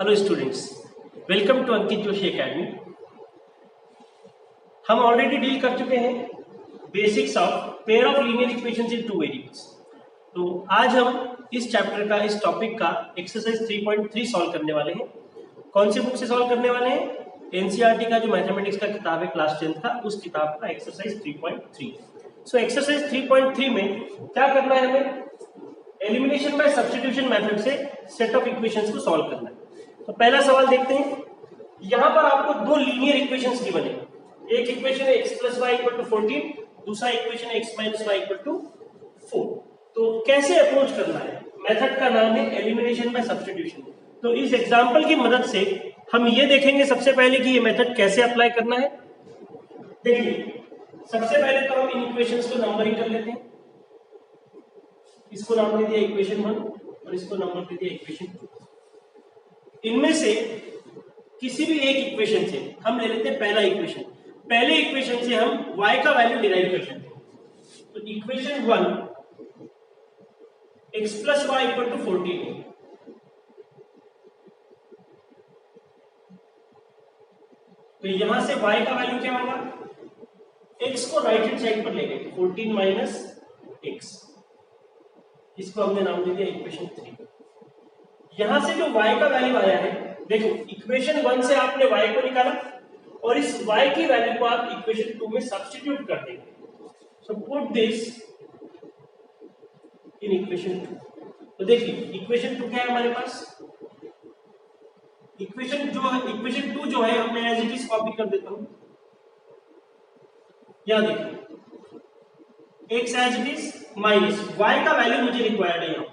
Hello students, welcome to Ankit Joshi academy. हम already deal कर चुके हैं basics of pair of linear equations in two variables. तो आज हम इस चैप्टर का, इस टॉपिक का एक्सरसाइज 3.3 सॉल्व करने वाले हैं। कौन सी बुक से सॉल्व करने वाले हैं? एनसीईआरटी का जो मैथमेटिक्स का किताब है क्लास 10th का, उस किताब का एक्सरसाइज 3.3। सो एक्सरसाइज 3.3 में क्या करना है हमें? एलिमिनेशन बाय सब्स्टिट्यूशन मेथड से सेट ऑफ इक्वेशंस को सॉल्व करना है। तो पहला सवाल देखते हैं। यहां पर आपको दो लीनियर इक्वेशंस गिवन है। एक इक्वेशन है x + y = 14, दूसरा इक्वेशन है x - y = 4। तो कैसे अप्रोच करना है? मेथड का नाम है एलिमिनेशन बाय सब्स्टिट्यूशन। तो इस एग्जांपल की मदद से हम ये देखेंगे सबसे पहले कि ये मेथड कैसे अप्लाई करना है। देखिए, सबसे पहले तो हम इन इक्वेशंस को नंबरिंग कर लेते हैं। इसको नाम दे दिया इक्वेशन 1 और इसको नंबर दे दिया इक्वेशन 2। इनमें से किसी भी एक इक्वेशन से हम ले लेते हैं पहला इक्वेशन। पहले इक्वेशन से हम y का वैल्यू डिराइव कर लेते हैं। तो इक्वेशन 1 x + y = 14 है। तो यहां से y का वैल्यू क्या होगा? x को राइट हैंड साइड पर ले गए, 14 - x। इसको हमने नाम दे दिया इक्वेशन 3। यहां से जो y का वैल्यू आया है, देखो इक्वेशन 1 से आपने y को निकाला और इस y की वैल्यू को आप इक्वेशन 2 में सब्स्टिट्यूट कर देंगे। So put this in equation 2। तो देखिए इक्वेशन 2 क्या है हमारे पास? इक्वेशन 2 जो है हमने एज इट इज कॉपी कर देता हूं। यहां देखिए x as it is minus y का वैल्यू मुझे रिक्वायर्ड है यहां।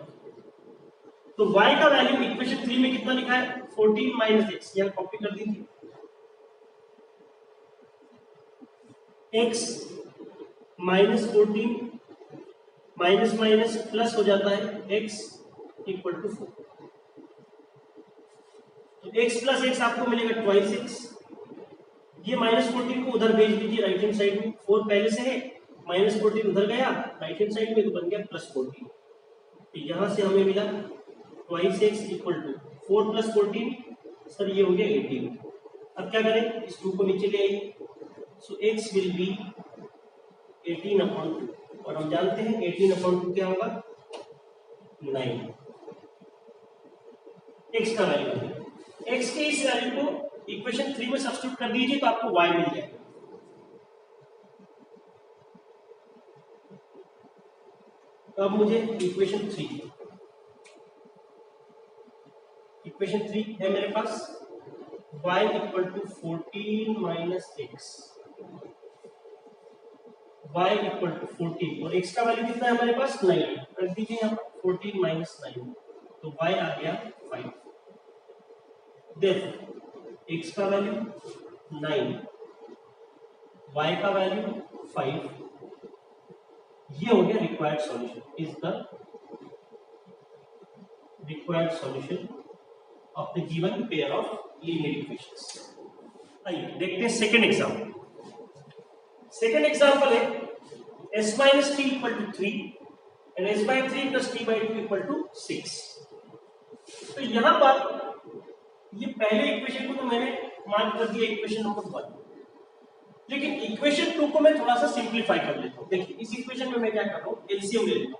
तो y का वैल्यू इक्वेशन 3 में कितना लिखा है? 14 - x। यहां कॉपी कर दी थी। x - 14 माइनस माइनस प्लस हो जाता है x = 4। तो x + x आपको मिलेगा ट्वाइस x। ये -14 को उधर भेज दीजिए राइट हैंड साइड में। 4 पहले से है, -14 उधर गया राइट हैंड साइड में, तो बन गया +14। तो यहां से हमें मिला ट्वाइस x = 4 + 14। सर ये हो गया 18। अब क्या करें? इस 2 को नीचे ले आइए। सो x विल बी 18/2। और हम जानते हैं 18/2 क्या होगा? 9। x का वैल्यू है। x के इस वैल्यू को इक्वेशन 3 में सब्स्टिट्यूट कर दीजिए तो आपको y मिल जाएगा। तो अब मुझे इक्वेशन 3 है मेरे पास y = 14 - x। y = 14 और x का वैल्यू कितना है हमारे पास? 9। रख दीजिए यहाँ पर 14 - 9। तो y आ गया 5। देखो x का वैल्यू 9, y का वैल्यू 5। ये हो गया required solution. Is the required solution of the given pair of linear equations. आइए देखते हैं सेकंड एग्जांपल। सेकंड एग्जांपल है s - t = 3 and s/3 + t/2 = 6। तो यहां पर ये पहले इक्वेशन को तो मैंने मार्क कर दिया इक्वेशन नंबर 1, लेकिन इक्वेशन 2 को मैं थोड़ा सा सिंपलीफाई कर लेता हूं। देखिए इस इक्वेशन में मैं क्या कर रहा हूं? एलसीएम ले लेता हूं।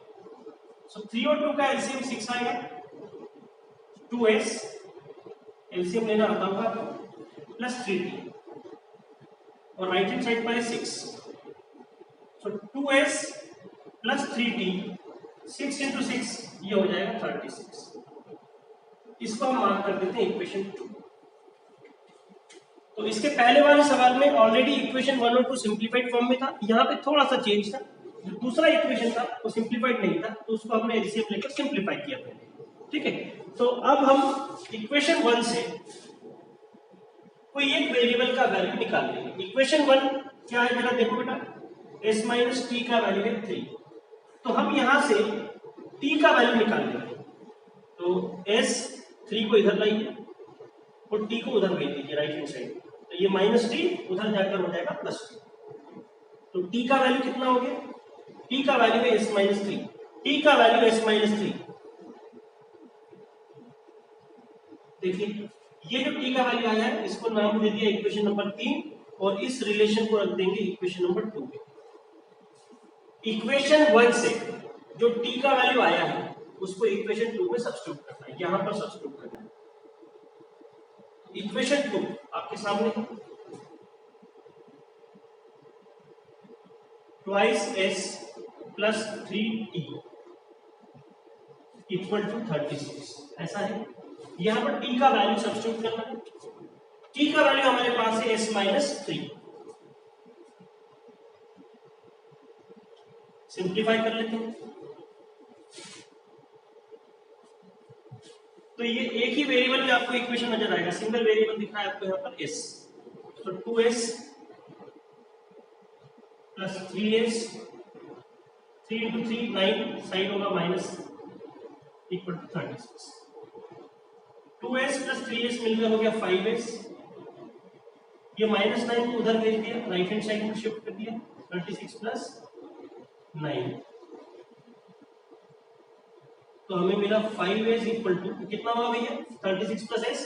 सो 3 और 2 का एलसीएम 6 आएगा। 2s एलसीएम लेना आता होगा आपको, प्लस 3t और राइट हैंड साइड पर है 6। सो 2s प्लस 3t, 6 × 6 ये हो जाएगा 36। इसको हम मार्क कर देते हैं इक्वेशन 2। तो इसके पहले वाले सवाल में ऑलरेडी इक्वेशन 1 और 2 सिंपलीफाइड फॉर्म में था। यहाँ पे थोड़ा सा चेंज था। जो दूसरा इक्वेशन था वो सिंपलीफाइड नहीं था, तो उसको हमने एलसीएम लेकर सिंपलीफाई किया था। ठीक है, तो अब हम इक्वेशन 1 से कोई एक वेरिएबल का वैल्यू निकाल लेंगे। इक्वेशन 1 क्या है मेरा? देखो बेटा, s - t का वैल्यू है 3। तो हम यहां से t का वैल्यू निकाल लेंगे। तो s3 को इधर लाइए और t को उधर भेज दीजिए राइट हैंड साइड। तो ये -t उधर जाकर हो जाएगा +2। तो t का वैल्यू कितना हो गया? t का वैल्यू है s - 3। t का वैल्यू s - 3 देखिए ये जो टी का वैल्यू आया है इसको नाम दे दिया इक्वेशन नंबर 3 और इस रिलेशन को रख देंगे इक्वेशन नंबर 2 में। इक्वेशन 1 से जो टी का वैल्यू आया है उसको इक्वेशन 2 में सब्स्टिट्यूट करना है, यहां पर सब्स्टिट्यूट करना है। इक्वेशन 2 आपके सामने है, twice s plus 3t equal to 36 ऐसा है। यहां पर t का वैल्यू सब्स्टिट्यूट करना है। t का वैल्यू हमारे पास है s माइनस 3। सिंप्लीफाई कर लेते हैं तो ये एक ही वेरिएबल में आपको इक्वेशन नजर आएगा, सिंगल वेरिएबल दिख रहा है आपको यहाँ पर s, तो 2s plus 3s, 3 into 3 9 side होगा minus equal to 36। 2s plus 3s मिलकर हो गया 5s, ये माइनस 9 को उधर भेज दिया, राइट हैंड साइड में शिफ्ट कर दिया, 36 प्लस 9 तो हमें मिला 5s इक्वल टू कितना हुआ भैया 36 प्लस s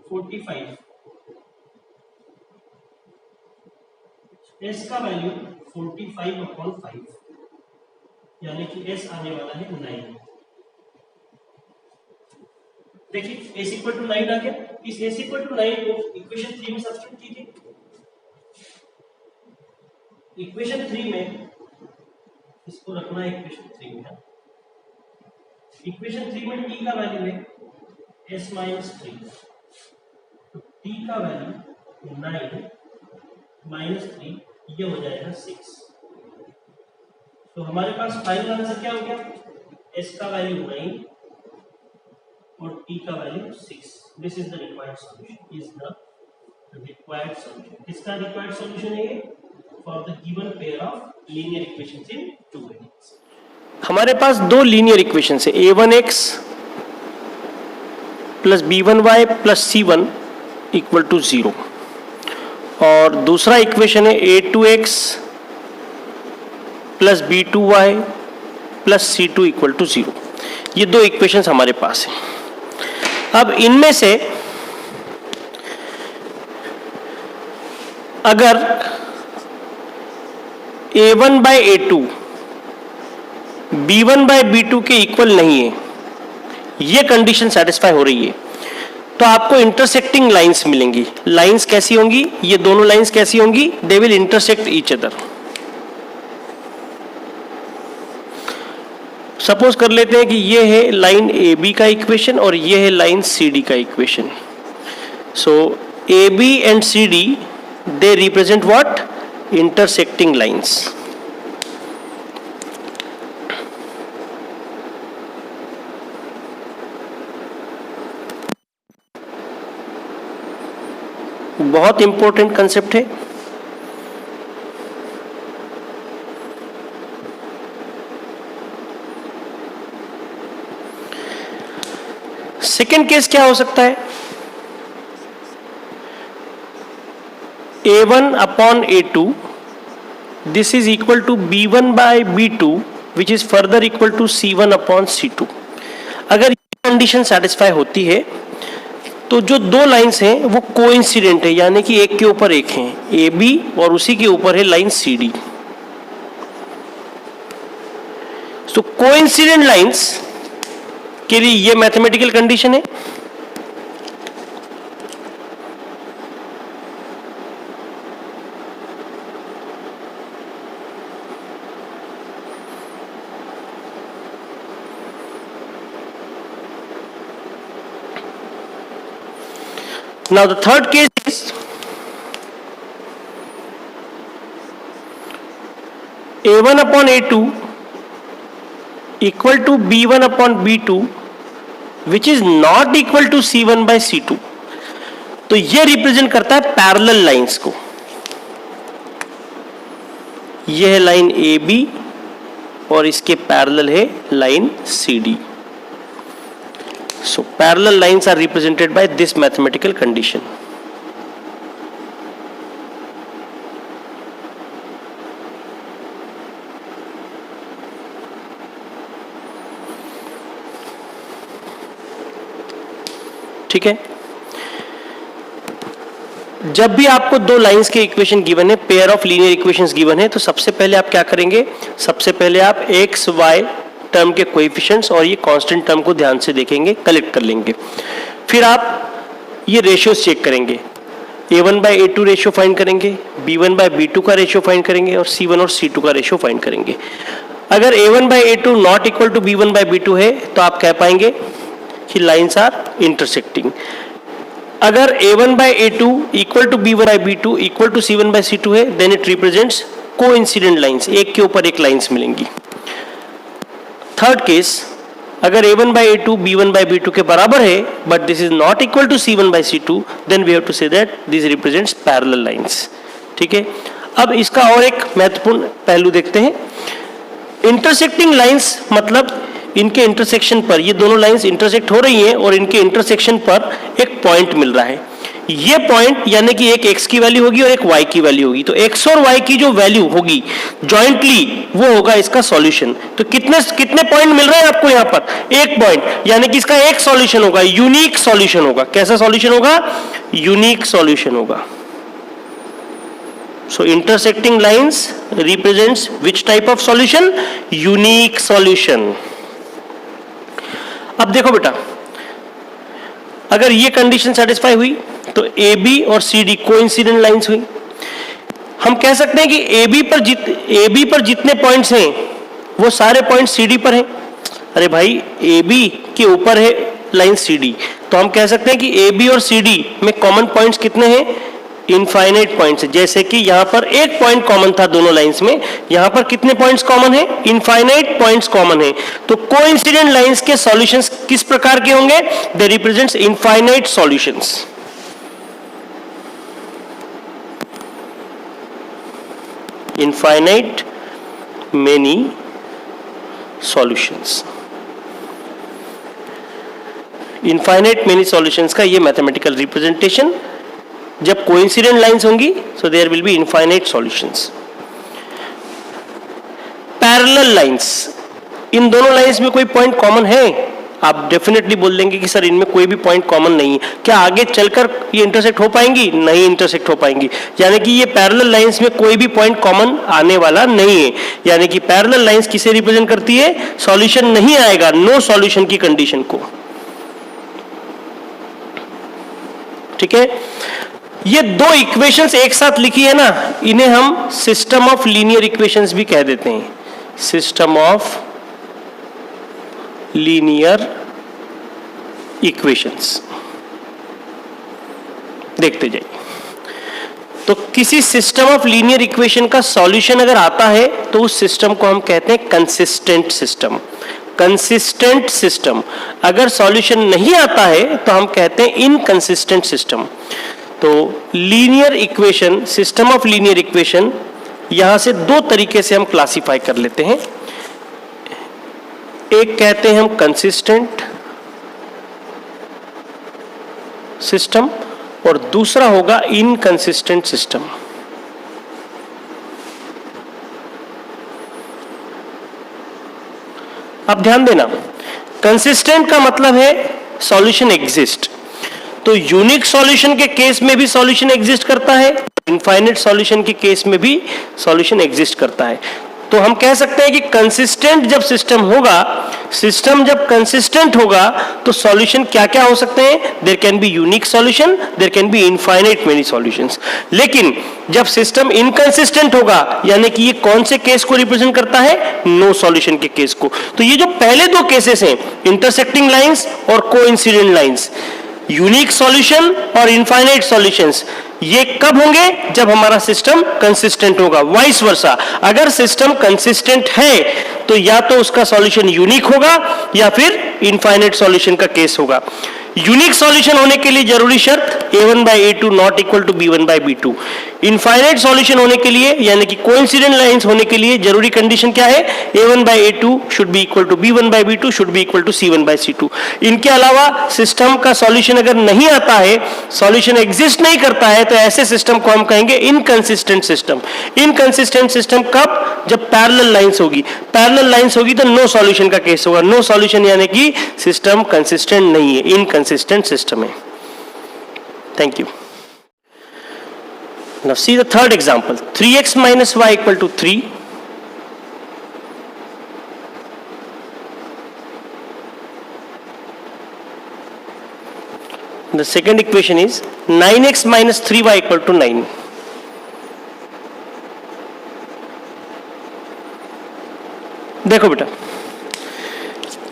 45। s का वैल्यू 45/5 यानी कि s आने वाला है 9। देखिए s इक्वल टू 9 आ गया। इस s इक्वल टू 9 को इक्वेशन 3 में सब्स्टिट्यूट कीजिए। इक्वेशन 3 में इसको रखना है इक्वेशन 3 में। इक्वेशन 3 में t का वैल्यू है s माइनस 3, तो t का वैल्यू 9 माइनस 3 ये हो जाएगा 6। तो हमारे पास फाइनल आंसर क्या हो गया, s का वैल्यू 9 और t का value 6। This is the required solution, is the required solution. किसका रिक्वायर्ड सॉल्यूशन है ये, for the given pair of linear equations in two variables. हमारे पास दो लीनियर इक्वेशंस है, a1x plus b1y plus c1 equal to 0 और दूसरा equation है a2x plus b2y plus c2 equal to 0। ये दो इक्वेशंस हमारे पास हैं। अब इनमें से अगर a1 by a2 b1 by b2 के इक्वल नहीं है, ये कंडीशन सेटिस्फाई हो रही है, तो आपको इंटरसेक्टिंग लाइंस मिलेंगी। लाइंस कैसी होंगी, ये दोनों लाइंस कैसी होंगी, they will intersect each other. Suppose कर लेते हैं कि ये है लाइन ए बी का इक्वेशन और ये है लाइन सी डी का equation. So A B and C D they represent what, intersecting lines. बहुत इंपॉर्टेंट कंसेप्ट है। सेकेंड केस क्या हो सकता है, a1 upon a2 this is equal to b1 by b2 which is further equal to c1 upon c2। अगर ये condition satisfy होती है तो जो दो लाइंस हैं वो कोइंसिडेंट है, यानी कि एक के ऊपर एक हैं, ए बी और उसी के ऊपर है लाइन सी डी। सो कोइंसिडेंट लाइंस के लिए ये मैथमेटिकल कंडीशन है। Now the third case is a1 upon a2 equal to b1 upon b2 which is not equal to c1 by c2। तो ये रिप्रेजेंट करता है पैरेलल लाइंस को। ये है लाइन ए बी और इसके पैरेलल है line C D. So parallel lines are represented by this mathematical condition. ठीक है। जब भी आपको दो लाइंस के इक्वेशन गिवन है, pair of linear equations given है, तो सबसे पहले आप क्या करेंगे, सबसे पहले आप एक्स वाई टर्म के कोएफिशिएंट्स और ये कांस्टेंट टर्म को ध्यान से देखेंगे, कलेक्ट कर लेंगे। फिर आप ये रेशियोज चेक करेंगे, a1/a2 रेशियो फाइंड करेंगे, b1/b2 का रेशियो फाइंड करेंगे और c1 और c2 का रेशियो फाइंड करेंगे। अगर a1/a2 not equal to b1/b2 है तो आप कह पाएंगे कि लाइंस आर इंटरसेक्टिंग। अगर a1/a2 equal to b1/b2 equal to c1/c2 है, then it represents coincident lines, एक के ऊपर एक लाइंस मिलेंगी। थर्ड केस, अगर a1/a2 b1/b2 के बराबर है but this is not equal to c1/c2, then we have to say that this represents parallel lines. ठीक है, अब इसका और एक महत्वपूर्ण पहलू देखते हैं। इंटरसेक्टिंग लाइंस मतलब इनके इंटरसेक्शन पर, ये दोनों लाइंस इंटरसेक्ट हो रही हैं और इनके इंटरसेक्शन पर एक पॉइंट मिल रहा है। ये पॉइंट यानी कि एक x की वैल्यू होगी और एक y की वैल्यू होगी, तो x और y की जो वैल्यू होगी जॉइंटली वो होगा इसका सॉल्यूशन। तो कितने पॉइंट मिल रहे हैं आपको यहाँ पर, एक पॉइंट, यानी कि इसका एक सॉल्यूशन होगा, यूनिक सॉल्यूशन होगा। कैसा सॉल्यूशन होगा, यूनिक सॉल्यूशन होगा। So intersecting lines represents which type of solution, unique solution. अब देखो बेटा, अगर ये कंडीशन सेटिस्फाई हुई तो AB और CD कोइंसिडेंट लाइंस हुई। हम कह सकते हैं कि AB पर जितने पॉइंट्स हैं वो सारे पॉइंट्स CD पर हैं। अरे भाई, AB के ऊपर है लाइन CD, तो हम कह सकते हैं कि AB और CD में कॉमन पॉइंट्स कितने हैं, इनफाइनाइट पॉइंट्स है। जैसे कि यहां पर एक पॉइंट कॉमन था दोनों लाइंस में, यहां पर कितने पॉइंट्स कॉमन है, इनफाइनाइट पॉइंट्स कॉमन है। तो कोइंसिडेंट लाइंस के सॉल्यूशंस किस प्रकार के होंगे, they represents infinite solutions. Infinite many solutions, infinite many solutions का ये मैथमेटिकल रिप्रेजेंटेशन। जब कोइंसिडेंट लाइंस होंगी so there will be infinite solutions. Parallel lines, इन दोनों लाइंस में कोई पॉइंट कॉमन है, आप डेफिनेटली बोल देंगे कि सर इनमें कोई भी पॉइंट कॉमन नहीं है। क्या आगे चलकर ये इंटरसेक्ट हो पाएंगी, नहीं इंटरसेक्ट हो पाएंगी, यानी कि ये पैरेलल लाइंस में कोई भी पॉइंट कॉमन आने वाला नहीं है। यानी कि पैरेलल लाइंस किसे रिप्रेजेंट करती है, सॉल्यूशन नहीं आएगा, नो सॉल्यूशन की कंडीशन को। ठीक है, ये दो इक्वेशंस एक साथ लिखी है ना, इन्हें हम सिस्टम ऑफ लीनियर इक्वेशंस भी कह देते हैं। सिस्टम ऑफ लीनियर इक्वेशंस, देखते जाइए। तो किसी सिस्टम ऑफ लीनियर इक्वेशन का सॉल्यूशन अगर आता है तो उस सिस्टम को हम कहते हैं कंसिस्टेंट सिस्टम। कंसिस्टेंट सिस्टम, अगर सॉल्यूशन नहीं आता है तो हम कहते हैं इनकंसिस्टेंट सिस्टम। तो linear equation, system of linear equation, यहां से दो तरीके से हम क्लासिफाई कर लेते हैं। एक कहते हैं हम कंसिस्टेंट सिस्टम और दूसरा होगा इनकंसिस्टेंट सिस्टम। अब ध्यान देना, कंसिस्टेंट का मतलब है सॉल्यूशन एग्जिस्ट। तो यूनिक सॉल्यूशन के केस में भी सॉल्यूशन एग्जिस्ट करता है, इनफाइनाइट सॉल्यूशन के केस में भी सॉल्यूशन एग्जिस्ट करता है। तो हम कह सकते हैं कि कंसिस्टेंट जब सिस्टम होगा, सिस्टम जब कंसिस्टेंट होगा तो सॉल्यूशन क्या क्या हो सकते हैं, there can be unique solution, there can be infinite many solutions. लेकिन जब सिस्टम इनकंसिस्टेंट होगा, यानी कि ये कौन से केस को रिप्रेजेंट करता है, नो सॉल्यूशन के केस को। तो ये जो पहले दो केसेस हैं, इंटरसेक्टिंग लाइंस और कोइंसिडेंट लाइंस, यूनिक सॉल्यूशन और इनफाइनाइट सॉल्यूशंस, ये कब होंगे, जब हमारा सिस्टम कंसिस्टेंट होगा। वाइस वर्सा, अगर सिस्टम कंसिस्टेंट है तो या तो उसका सॉल्यूशन यूनिक होगा या फिर इनफाइनाइट सॉल्यूशन का केस होगा। यूनिक सॉल्यूशन होने के लिए जरूरी शर्त a1/a2 not equal to b1/b2। Infinite solution होने के लिए, यानी कि कोइंसिडेंट लाइंस होने के लिए जरूरी कंडीशन क्या है, a1/a2 should be equal to b1/b2 should be equal to c1/c2। इनके अलावा सिस्टम का सॉल्यूशन अगर नहीं आता है, सॉल्यूशन एग्जिस्ट नहीं करता है, तो ऐसे सिस्टम को हम कहेंगे इनकंसिस्टेंट सिस्टम। इनकंसिस्टेंट सिस्टम कब, जब पैरेलल लाइंस होगी। पैरेलल लाइंस होगी तो नो सॉल्यूशन का केस होगा। नो सॉल्यूशन यानी कि सिस्टम कंसिस्टेंट नहीं है, इनकंसिस्टेंट सिस्टम है। Thank you. Now see the third example. 3x minus y equal to 3. The second equation is 9x minus 3y equal to 9. देखो बेटा,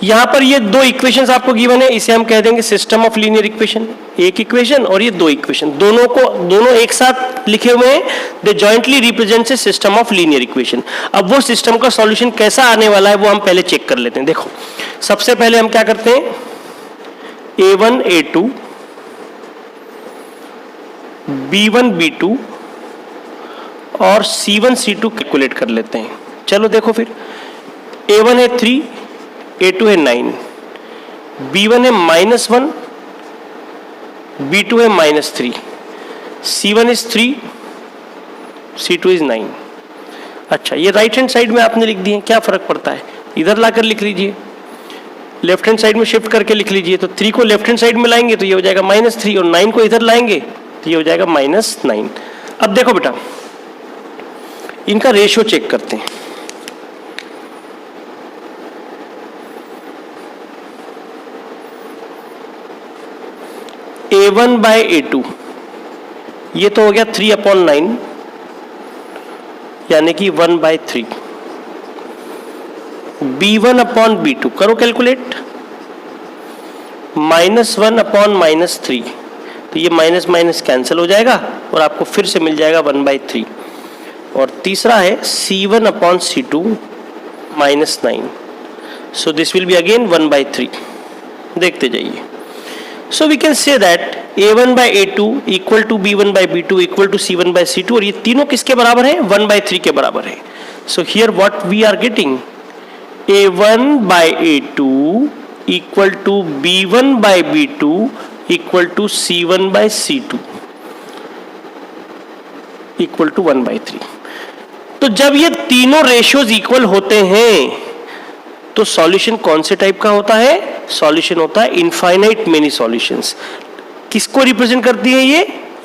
यहां पर ये दो इक्वेशंस आपको गिवन है, इसे हम कह देंगे सिस्टम ऑफ लीनियर इक्वेशन. एक इक्वेशन और ये दो इक्वेशन, दोनों एक साथ लिखे हुए हैं. They jointly represents a system of linear equation. अब वो सिस्टम का सॉल्यूशन कैसा आने वाला है वो हम पहले चेक कर लेते हैं. देखो, सबसे पहले हम क्या करते हैं, a1 a2 b1 b2 और c1 c2 कैलकुलेट कर लेते हैं. चलो देखो फिर, a1 है 3, a2 है 9, b1 है -1, b2 है -3, c1 इज 3, c2 इज 9. अच्छा, ये राइट हैंड साइड में आपने लिख दिए, क्या फर्क पड़ता है, इधर लाकर लिख लीजिए, लेफ्ट हैंड साइड में शिफ्ट करके लिख लीजिए. तो 3 को लेफ्ट हैंड साइड में लाएंगे तो ये हो जाएगा -3 और 9 को इधर लाएंगे तो ये हो जाएगा -9. अब देखो बेटा, इनका रेशियो चेक करते हैं. a1 बाय a2 ये तो हो गया 3/9 यानी कि 1/3. b1 अपॉन b2 करो कैलकुलेट, -1/-3 तो ये माइनस माइनस कैंसिल हो जाएगा और आपको फिर से मिल जाएगा 1/3. और तीसरा है c1 upon c2 -9, so this will be again 1/3. देखते जाइए. So we can say that a1 by a2 equal to b1 by b2 equal to c1 by c2 और ये तीनों किसके बराबर है, 1/3 के बराबर है. So here what we are getting, a1 by a2 equal to b1 by b2 equal to c1 by c2 equal to 1/3. तो जब ये तीनों रेशियोज इक्वल होते हैं तो सॉल्यूशन कौन से टाइप का होता है, सॉल्यूशन होता है इनफाइनाइट मेनी सॉल्यूशंस. किसको रिप्रेजेंट करती है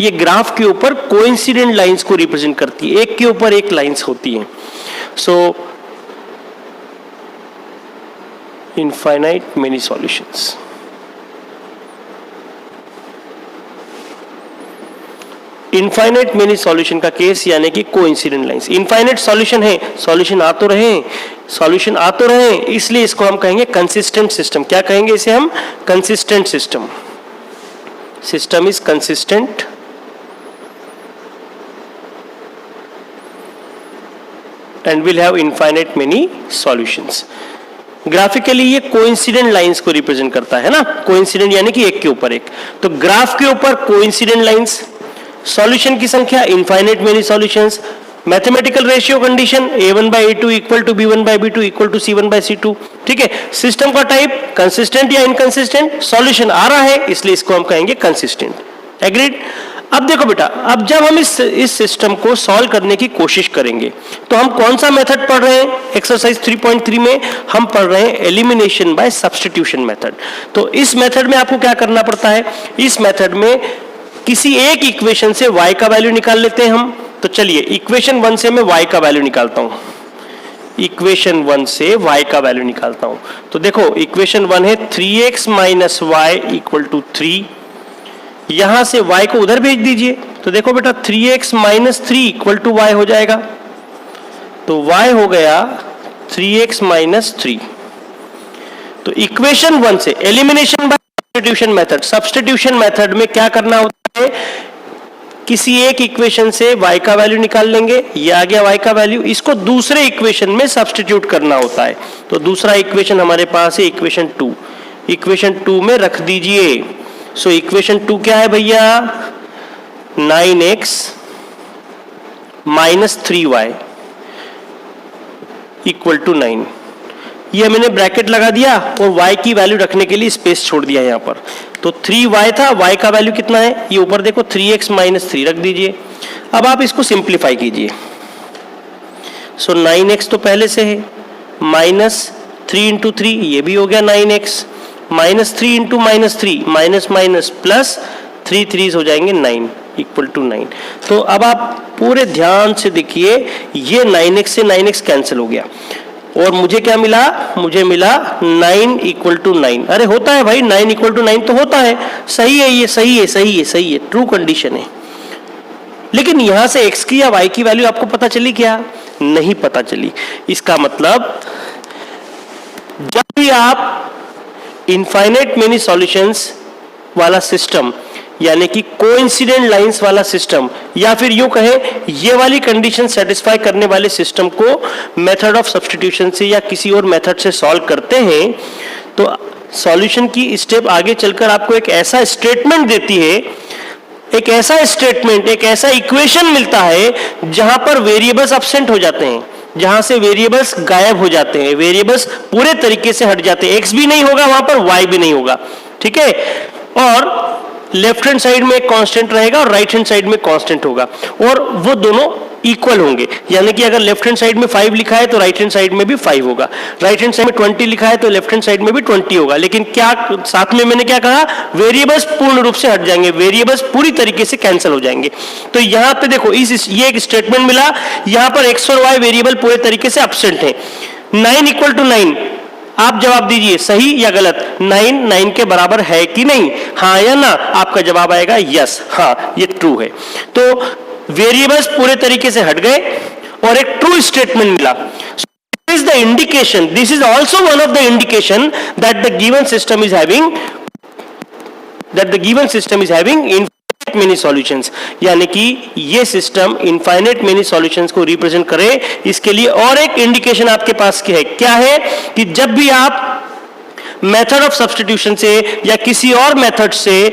ये ग्राफ के ऊपर कोइंसिडेंट लाइंस को रिप्रेजेंट करती है, एक के ऊपर एक लाइंस होती हैं. So infinite many solutions. Infinite many solution का केस यानी कि कोइंसिडेंट लाइंस. इनफाइनाइट सॉल्यूशन है, सॉल्यूशन आ तो रहे, इसलिए इसको हम कहेंगे कंसिस्टेंट सिस्टम. क्या कहेंगे इसे हम, consistent system. System is consistent and will have infinite many solutions. Graphically ये कोइंसिडेंट लाइंस को रिप्रेजेंट करता है ना, कोइंसिडेंट यानी कि एक के ऊपर एक. तो ग्राफ के ऊपर कोइंसिडेंट लाइंस, सॉल्यूशन की संख्या infinite many solutions, mathematical ratio condition a1 by a2 equal to b1 by b2 equal to c1 by c2. ठीक है, सिस्टम का टाइप कंसिस्टेंट या इनकंसिस्टेंट, सॉल्यूशन आ रहा है इसलिए इसको हम कहेंगे कंसिस्टेंट. एग्रीड. अब देखो बेटा, अब जब हम इस सिस्टम को सॉल्व करने की कोशिश करेंगे तो हम कौन सा मेथड पढ़ रहे हैं, एक्सरसाइज 3.3 में हम पढ़ रहे हैं एलिमिनेशन बाय सब्स्टिट्यूशन मेथड. तो इस मेथड में आपको क्या करना पड़ता है, इस मेथड में किसी एक इक्वेशन से y का वैल्यू निकाल लेते हैं हम. तो चलिए इक्वेशन 1 से मैं y का वैल्यू निकालता हूं, इक्वेशन 1 से y का वैल्यू निकालता हूं. तो देखो इक्वेशन 1 है 3x minus Y equal to 3. यहां से y को उधर भेज दीजिए तो देखो बेटा 3x minus 3 equal to y हो जाएगा. तो y हो गया 3x माइनस 3. तो इक्वेशन 1 से elimination by substitution method, substitution method में क्या करना होता है, किसी एक इक्वेशन से y का वैल्यू निकाल लेंगे, ये आ गया y का वैल्यू, इसको दूसरे इक्वेशन में सब्स्टिट्यूट करना होता है. तो दूसरा इक्वेशन हमारे पास है इक्वेशन 2, इक्वेशन 2 में रख दीजिए. सो इक्वेशन 2 क्या है भैया, 9x minus 3y equal to 9. ये मैंने ब्रैकेट लगा दिया और y की वैल्यू रखने के लिए स्पेस छोड़ दिया यहां पर. तो 3y था, y का वैल्यू कितना है, ये ऊपर देखो 3x माइनस 3 रख दीजिए. अब आप इसको सिंप्लीफाई कीजिए. सो 9x तो पहले से है, माइनस 3 इंटू 3 ये भी हो गया 9x, minus 3 into minus 3 minus minus plus 3 3 हो जाएंगे 9. Equal to 9। तो अब आप पूरे ध्यान से देखिए, ये 9x से 9x कैंसिल हो गया और मुझे क्या मिला, मुझे मिला 9 इक्वल टू 9। अरे होता है भाई, 9 इक्वल टू 9 तो होता है, सही है, ये सही है, सही है, सही है, ट्रू कंडीशन है। लेकिन यहां से x की या y की वैल्यू आपको पता चली क्या? नहीं पता चली। इसका मतलब जब भी आप इनफाइनाइट मेनी सॉल्यूशंस वाला सिस्टम, यानी कि कोइंसिडेंट लाइंस वाला सिस्टम, या फिर यूं कहें ये वाली कंडीशन सेटिस्फाई करने वाले सिस्टम को मेथड ऑफ सब्स्टिट्यूशन से या किसी और मेथड से सॉल्व करते हैं, तो सॉल्यूशन की स्टेप आगे चलकर आपको एक ऐसा स्टेटमेंट देती है, एक ऐसा स्टेटमेंट, एक ऐसा इक्वेशन मिलता है जहां पर वेरिएबल्स अब्सेंट हो जाते हैं, जहां से वेरिएबल्स गायब हो जाते हैं, वेरिएबल्स पूरे तरीके से हट जाते हैं, एक्स भी नहीं होगा वहां पर, वाई भी नहीं होगा, ठीक है, और लेफ्ट हैंड साइड में एक कांस्टेंट रहेगा और राइट हैंड साइड में कांस्टेंट होगा, और वो दोनों इक्वल होंगे। यानी कि अगर लेफ्ट हैंड साइड में 5 लिखा है तो राइट हैंड साइड में भी 5 होगा, राइट हैंड साइड में 20 लिखा है तो लेफ्ट हैंड साइड में भी 20 होगा। लेकिन क्या साथ में मैंने क्या कहा, वेरिएबल्स पूर्ण रूप से हट जाएंगे, वेरिएबल्स पूरी तरीके से कैंसिल हो जाएंगे। तो यहां पे देखो, ये एक स्टेटमेंट मिला, यहां पर एक्स और वाई वेरिएबल पूरे तरीके से एब्सेंट है। 9 इक्वल टू 9, आप जवाब दीजिए सही या गलत। 9 के बराबर है कि नहीं, हाँ या ना? आपका जवाब आएगा यस, हाँ ये ट्रू है। तो वेरिएबल्स पूरे तरीके से हट गए और एक ट्रू स्टेटमेंट मिला। This is the indication, this is also one of the indication that the given system is having infinite many solutions, यानी कि ये सिस्टम इनफाइनाइट मेनी सॉल्यूशंस को रिप्रेजेंट करे। इसके लिए और एक इंडिकेशन आपके पास की है, क्या है कि जब भी आप मेथड ऑफ सब्स्टिट्यूशन से या किसी और मेथड से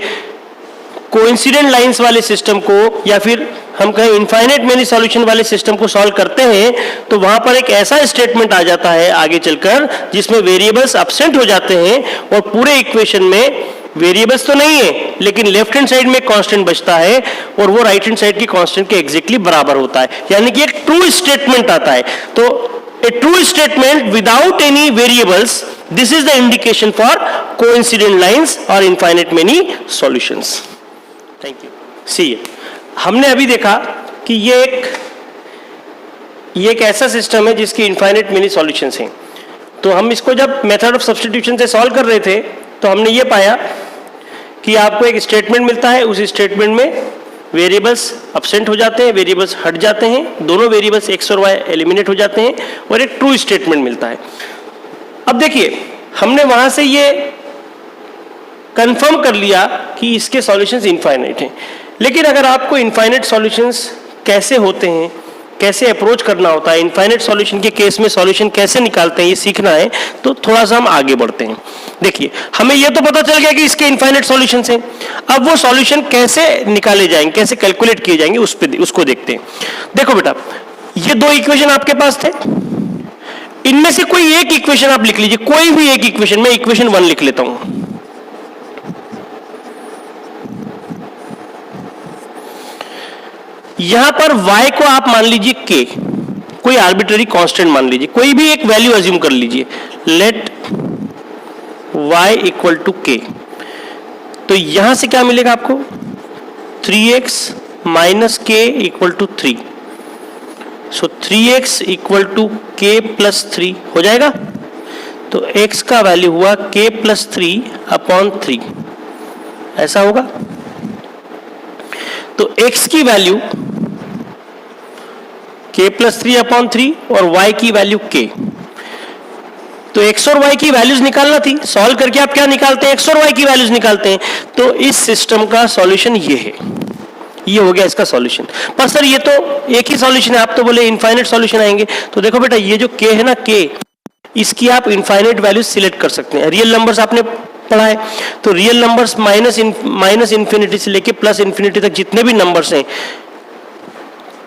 कोइंसिडेंट लाइंस वाले सिस्टम को, या फिर हम कहें इनफाइनाइट मेनी सॉल्यूशन वाले सिस्टम को सॉल्व करते हैं, तो वहां पर एक ऐसा स्टेटमेंट आ जाता है आगे चलकर जिसमें वेरिएबल्स एब्सेंट हो जाते हैं और पूरे इक्वेशन में वेरिएबल्स तो नहीं है, लेकिन लेफ्ट हैंड साइड में कांस्टेंट बचता है और वो राइट हैंड साइड की कांस्टेंट के एग्जैक्टली बराबर होता है। यानी कि एक ट्रू स्टेटमेंट आता है। तो a true statement without any variables, this is the indication for coincident lines और infinite many solutions. Thank you. See, हमने अभी देखा कि ये एक ऐसा सिस्टम है जिसकी इनफाइनाइट मेनी सॉल्यूशंस हैं। तो हम इसको जब मेथड ऑफ सब्स्टिट्यूशन से सॉल्व कर रहे थे तो हमने ये पाया कि आपको एक स्टेटमेंट मिलता है, उस स्टेटमेंट में वेरिएबल्स एब्सेंट हो जाते हैं, वेरिएबल्स हट जाते हैं, दोनों वेरिएबल्स एक्स और वाई एलिमिनेट हो जाते हैं और एक ट्रू स्टेटमेंट मिलता है। अब देखिए, हमने वहां से ये कंफर्म कर लिया कि इसके सॉल्यूशंस इनफाइनाइट हैं। लेकिन अगर आपको इनफाइनाइट सॉल्यूशंस कैसे होते हैं, कैसे अप्रोच करना होता है, इनफाइनाइट सॉल्यूशन के केस में सॉल्यूशन कैसे निकालते हैं, ये सीखना है, तो थोड़ा सा हम आगे बढ़ते हैं। देखिए, हमें ये तो पता चल गया कि इसके इनफाइनाइट सॉल्यूशंस हैं। अब वो सॉल्यूशन कैसे निकाले जाएंगे, कैसे कैलकुलेट किए जाएंगे, उसको देखते हैं। देखो बेटा, ये दो इक्वेशन आपके पास थे, इनमें से कोई एक इक्वेशन आप लिख लीजिए, कोई भी एक इक्वेशन। मैं इक्वेशन 1 लिख लेता हूं। यहां पर y को आप मान लीजिए k, कोई आर्बिट्ररी कांस्टेंट मान लीजिए, कोई भी एक वैल्यू अज्यूम कर लीजिए, let y equal to k। तो यहां से क्या मिलेगा आपको, 3x minus k equal to 3। So 3x equal to k plus 3 हो जाएगा। तो x का वैल्यू हुआ k प्लस 3 अपॉन 3, ऐसा होगा। तो x की वैल्यू k प्लस 3 अपॉन 3 और y की वैल्यू k। तो x और y की वैल्यूज निकालना थी, सॉल्व करके आप क्या निकालते हैं, x और y की वैल्यूज निकालते हैं। तो इस सिस्टम का सॉल्यूशन ये है, ये हो गया इसका सॉल्यूशन। पर सर ये तो एक ही सॉल्यूशन है, आप तो बोले इनफाइनाइट सॉल्यूशन आएंगे। तो देखो बेटा, ये जो k है ना, k, इसकी आप इनफाइनाइट वैल्यूज सिलेक्ट कर सकते हैं। रियल नंबर्स आपने पढ़ा है, तो रियल नंबर्स माइनस इंफिनिटी से लेके प्लस इंफिनिटी तक जितने भी नंबर्स हैं,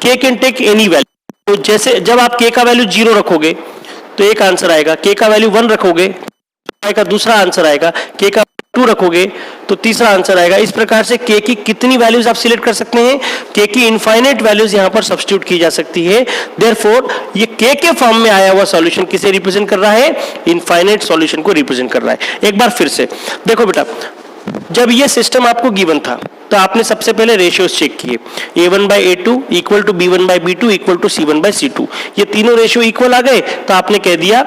k can take any value. तो जैसे जब आप k का वैल्यू 0 रखोगे तो एक आंसर आएगा, k का वैल्यू 1 रखोगे का दूसरा आंसर आएगा, k का 2 रखोगे तो तीसरा आंसर आएगा। इस प्रकार से k की कितनी वैल्यूज आप सिलेक्ट कर सकते हैं, k की इनफाइनाइट वैल्यूज यहां पर सब्स्टिट्यूट की जा सकती है। देयरफॉर ये k के फॉर्म में आया हुआ सॉल्यूशन किसे रिप्रेजेंट कर रहा है, इनफाइनाइट सॉल्यूशन को रिप्रेजेंट कर रहा है। एक बार फिर से देखो बेटा, जब ये सिस्टम आपको गिवन था, तो आपने सबसे पहले रेशियोज चेक किए, A1/A2 equal to B1/B2 equal to C1/C2, ये तीनों रेशियो इक्वल आ गए तो आपने कह दिया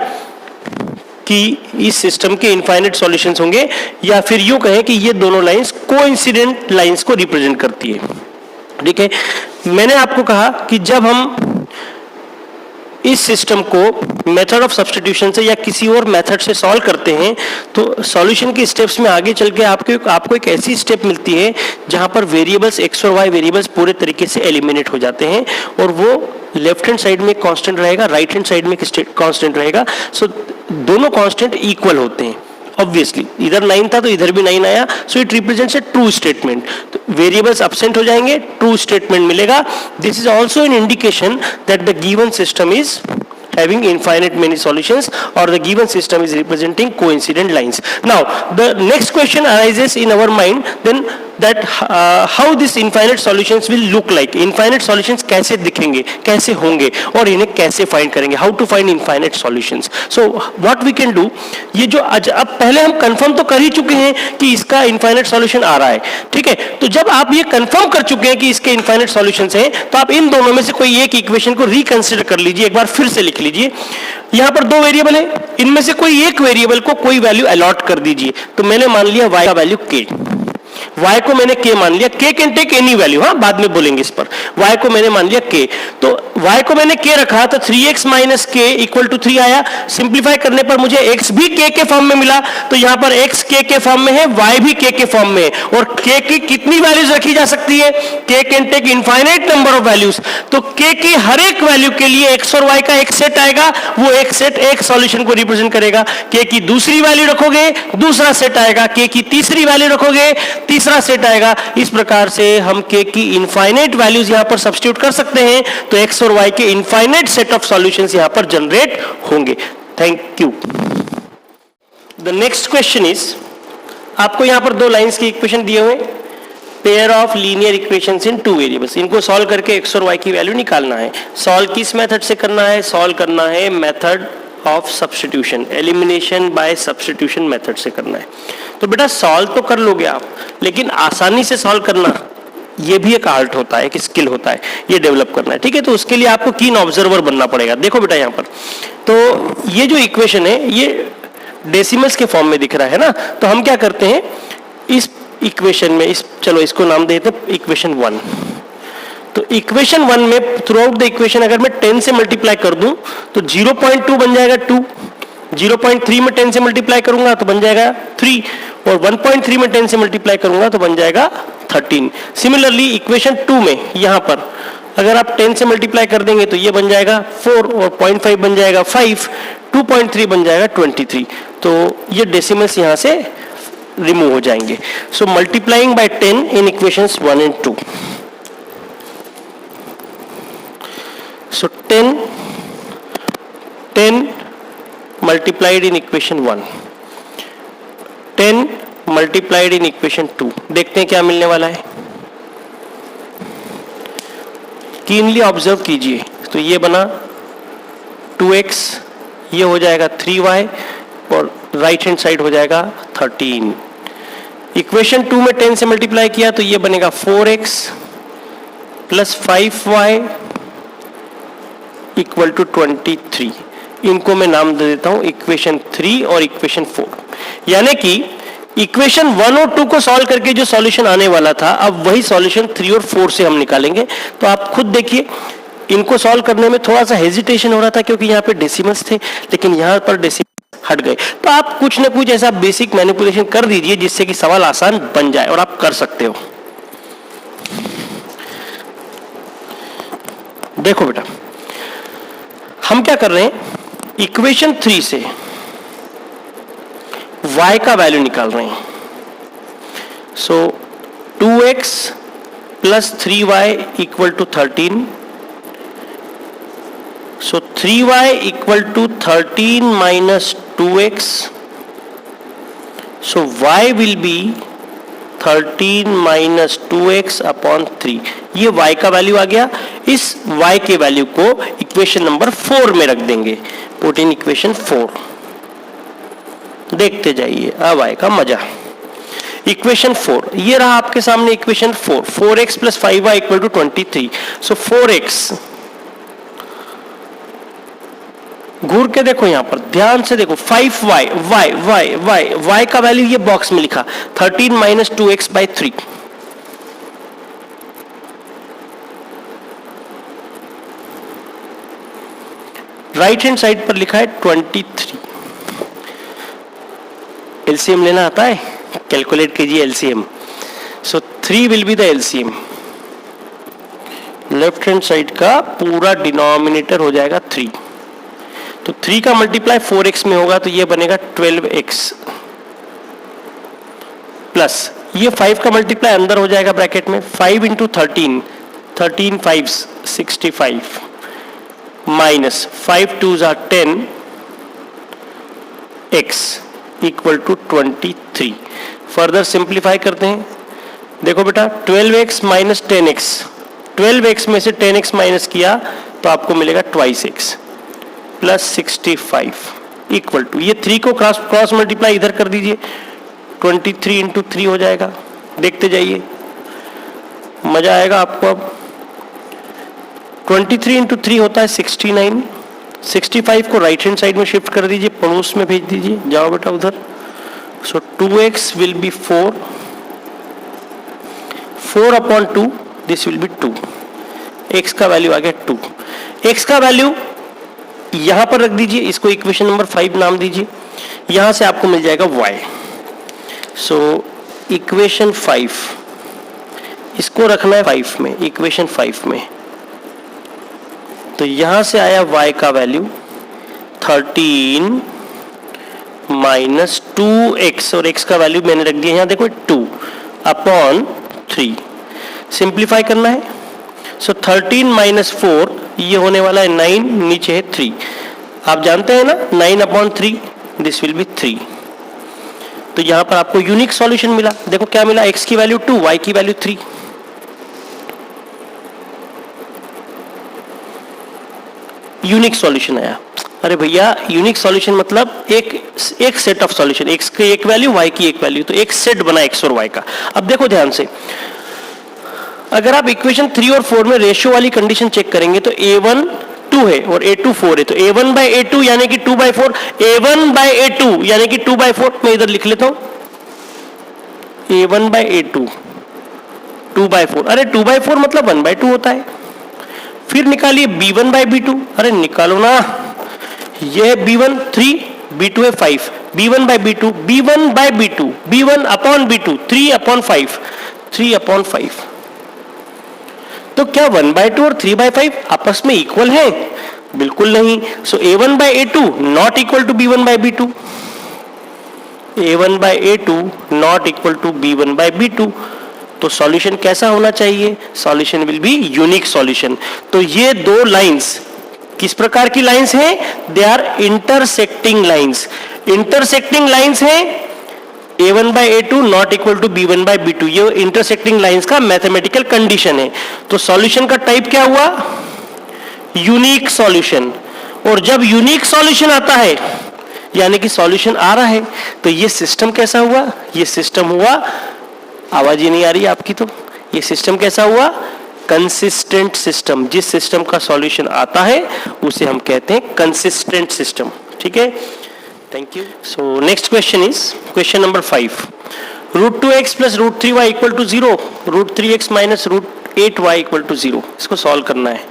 कि इस सिस्टम के इनफाइनाइट सॉल्यूशंस होंगे, या फिर यूं कहें कि ये दोनों लाइंस कोइंसिडेंट लाइंस को रिप्रेजेंट करती है। ठीक है, मैंने आपको कहा कि जब हम इस सिस्टम को मेथड ऑफ सब्स्टिट्यूशन से या किसी और मेथड से सॉल्व करते हैं तो सॉल्यूशन के स्टेप्स में आगे चल के आपको एक ऐसी स्टेप मिलती है जहां पर वेरिएबल्स एक्स और वाई वेरिएबल्स पूरे तरीके से एलिमिनेट हो जाते हैं और वो लेफ्ट हैंड साइड में कांस्टेंट रहेगा, राइट हैंड साइड में कांस्टेंट रहेगा। सो दोनों कांस्टेंट इक्वल होते हैं। ऑब्वियसली इधर 9 था तो इधर भी 9 आया, so it represents a true statement. तो वेरिएबल्स एब्सेंट हो जाएंगे, ट्रू स्टेटमेंट मिलेगा। This is also an indication that the given system is having infinite many solutions or the given system is representing coincident lines. Now the next question arises in our mind then that how this infinite solutions will look like. Infinite solutions कैसे दिखेंगे, कैसे होंगे और इन्हें कैसे find करेंगे, how to find infinite solutions. So what we can do, ये जो अब पहले हम confirm तो कर ही चुके हैं कि इसका infinite solution आ रहा है, ठीक है। तो जब आप ये confirm कर चुके हैं कि इसके infinite solutions हैं तो आप इन दोनों में से कोई एक इक्वेशन को रिकंसिडर कर लीजिए, एक बार फिर से लिख लीजिए। यहां पर दो वेरिएबल है, इनमें से कोई एक वेरिएबल को कोई वैल्यू अलॉट कर दीजिए। तो मैंने मान लिया y का वैल्यू k, y को मैंने k मान लिया, k can take any value, हाँ बाद में बोलेंगे इस पर। y को मैंने मान लिया k, तो y को मैंने k रखा तो 3x minus k equal to 3 आया। सिंप्लीफाई करने पर मुझे x भी k के फॉर्म में मिला, तो यहां पर x k के फॉर्म में है, y भी k के फॉर्म में है। और k की कितनी वैल्यूज रखी जा सकती है, k can take infinite number of values. तो k की हर एक वैल्यू के लिए x और y का एक सेट आएगा, वो एक सेट एक सॉल्यूशन को रिप्रेजेंट करेगा। k की दूसरी वैल्यू रखोगे दूसरा सेट आएगा, k की तीसरी वैल्यू रखोगे तीसरा सेट आएगा। इस प्रकार से हम k की इनफाइनाइट वैल्यूज यहां पर सब्स्टिट्यूट कर सकते हैं, तो x और y के इनफाइनाइट सेट ऑफ सॉल्यूशंस यहां पर जनरेट होंगे। Thank you. The next question is, आपको यहां पर दो लाइंस के इक्वेशन दिए हुए, pair of linear equations in two variables, इनको सॉल्व करके x और y की वैल्यू निकालना है। सॉल्व किस मेथड से करना है, सॉल्व करना है method of substitution, elimination by substitution method से करना है। तो बेटा सॉल्व तो कर लोगे आप, लेकिन आसानी से सॉल्व करना ये भी एक आर्ट होता है, एक स्किल होता है, ये डेवलप करना है, ठीक है। तो उसके लिए आपको कीन ऑब्जर्वर बनना पड़ेगा। देखो बेटा यहाँ पर, तो ये जो इक्वेशन है ये डेसिमल्स के फॉर्म में दिख रहा है ना, तो हम क्या करते हैं इस इक्वेशन में, चलो इसको नाम देते हैं इक्वेशन 1। तो इक्वेशन 1 में थ्रू आउट द इक्वेशन अगर मैं 10 से मल्टीप्लाई कर दूं तो 0.2 बन जाएगा 2, 0.3 में 10 से मल्टीप्लाई करूंगा तो बन जाएगा 3, और 1.3 में 10 से मल्टीप्लाई करूंगा तो बन जाएगा 13। सिमिलरली इक्वेशन 2 में यहां पर अगर आप 10 से मल्टीप्लाई कर देंगे तो ये बन जाएगा 4, और 0.5 बन जाएगा 5, 2.3 बन जाएगा 23। तो ये डेसिमल्स यहां से रिमूव हो जाएंगे। So multiplying by 10 in equations 1 and 2। So 10 multiplied in equation 1, 10 multiplied in equation 2, देखते हैं क्या मिलने वाला है। कीनली ऑब्जर्व कीजिए। तो ये बना 2x, ये हो जाएगा 3y और राइट हैंड साइड हो जाएगा 13। इक्वेशन 2 में 10 से मल्टीप्लाई किया तो ये बनेगा 4x plus 5y equal to 23। इनको मैं नाम दे देता हूं इक्वेशन 3 और इक्वेशन 4। यानी कि इक्वेशन 1 और 2 को सॉल्व करके जो सॉल्यूशन आने वाला था, अब वही सॉल्यूशन 3 और 4 से हम निकालेंगे। तो आप खुद देखिए, इनको सॉल्व करने में थोड़ा सा हेजिटेशन हो रहा था क्योंकि यहाँ पे डेसिमल्स थे, लेकिन यहाँ पर डेसिमल्स हट गए। तो आप कुछ ना कुछ ऐसा बेसिक मैनिपुलेशन कर दीजिए जिससे कि सवाल आसान बन जाए, और आप कर सकते हो। देखो बेटा, हम क्या कर रहे हैं, इक्वेशन 3 से y का वैल्यू निकाल रहे हैं। So 2x plus 3y equal to 13। So 3y equal to 13 minus 2x। So y will be 13 minus 2x upon 3। ये y का वैल्यू आ गया। इस y के वैल्यू को इक्वेशन नंबर 4 में रख देंगे। Put in equation 4। देखते जाइए अब y का मजा। इक्वेशन 4, ये रहा आपके सामने equation 4, 4x plus 5y equal to 23। So 4x, घूर के देखो यहां पर, ध्यान से देखो, 5y, y का वैल्यू ये बॉक्स में लिखा 13 minus 2x by 3। Right hand side पर लिखा है 23। एलसीएम लेना आता है, कैलकुलेट कीजिए LCM. So 3 will be the LCM. Left hand side का पूरा डिनोमिनेटर हो जाएगा 3। तो 3 का मल्टीप्लाई 4x में होगा तो ये बनेगा 12x प्लस ये 5 का मल्टीप्लाई अंदर हो जाएगा ब्रैकेट में, 5 into 13, 13 5 65 minus 5 2s are 10 x equal to 23। Further simplify करते हैं। देखो बेटा 12x माइनस 10x, 12x में से 10x माइनस किया तो आपको मिलेगा 2x प्लस 65 इक्वल टू, ये 3 को क्रॉस मल्टीप्लाई इधर कर दीजिए, 23 इंटू 3 हो जाएगा। देखते जाइए, मजा आएगा आपको। अब 23 इंटू 3 होता है 69। 65 को राइट हैंड साइड में शिफ्ट कर दीजिए, पड़ोस में भेज दीजिए, जाओ बेटा उधर। सो 2x will be 4, 4 upon 2, this will be 2। x का वैल्यू आ गया 2। x का वैल्यू यहां पर रख दीजिए, इसको इक्वेशन नंबर 5 नाम दीजिए। यहां से आपको मिल जाएगा y। सो इक्वेशन 5, इसको रखना है 5 में, इक्वेशन 5 में। तो यहां से आया y का वैल्यू 13 माइनस 2x, और x का वैल्यू मैंने रख दिया यहां देखो 2 अपॉन 3। सिंप्लीफाई करना है। सो 13 माइनस 4, ये होने वाला है 9, नीचे है 3। आप जानते हैं ना 9 अपॉन 3, दिस विल बी 3। तो यहां पर आपको यूनिक सॉल्यूशन मिला। देखो क्या मिला, x की वैल्यू 2, y की वैल्यू 3। यूनिक सॉल्यूशन आया। अरे भैया यूनिक सॉल्यूशन मतलब एक सेट ऑफ सॉल्यूशन, x की एक वैल्यू, y की एक वैल्यू, तो एक सेट बना x और y का। अब देखो ध्यान से, अगर आप इक्वेशन 3 और 4 में रेशियो वाली कंडीशन चेक करेंगे तो a1 2 है और a2 4 है, तो a1 बाई a2 यानी कि 2 बाई 4, a1 बाई a2 यानी कि 2 बाई 4। मैं इधर लिख लेता हूं, a1 बाई a2 2 बाई 4। अरे 2 बाई 4 मतलब 1 बाई 2 होता है। फिर निकालिए b1 बाई b2, अरे निकालो ना, ये b1 3, b2 है 5, b1 by b2, b1 by b2, b1 upon b2, 3 upon 5, 3 upon 5। तो क्या 1 बाई 2 और 3 बाई 5 आपस में इक्वल है? बिल्कुल नहीं। So a1 by a2 not equal to b1 by b2, a1 by a2 not equal to b1 by b2। तो solution कैसा होना चाहिए? Solution will be unique solution. तो ये दो लाइंस किस प्रकार की लाइंस हैं? They are intersecting lines. Intersecting lines हैं a1 by a2 not equal to b1 by b2, ये इंटरसेक्टिंग लाइंस का मैथमेटिकल कंडीशन है। तो सॉल्यूशन का टाइप क्या हुआ? Unique solution. और जब यूनिक सॉल्यूशन आता है यानी कि सॉल्यूशन आ रहा है, तो ये सिस्टम कैसा हुआ? ये सिस्टम हुआ, आवाज ही नहीं आ रही आपकी, तो ये सिस्टम कैसा हुआ? Consistent system. जिस सिस्टम का सॉल्यूशन आता है उसे हम कहते हैं कंसिस्टेंट सिस्टम। ठीक है, thank you. So next question is question number 5। √2x plus √3y equal to 0, √3x minus √8y equal to 0। इसको सॉल्व करना है।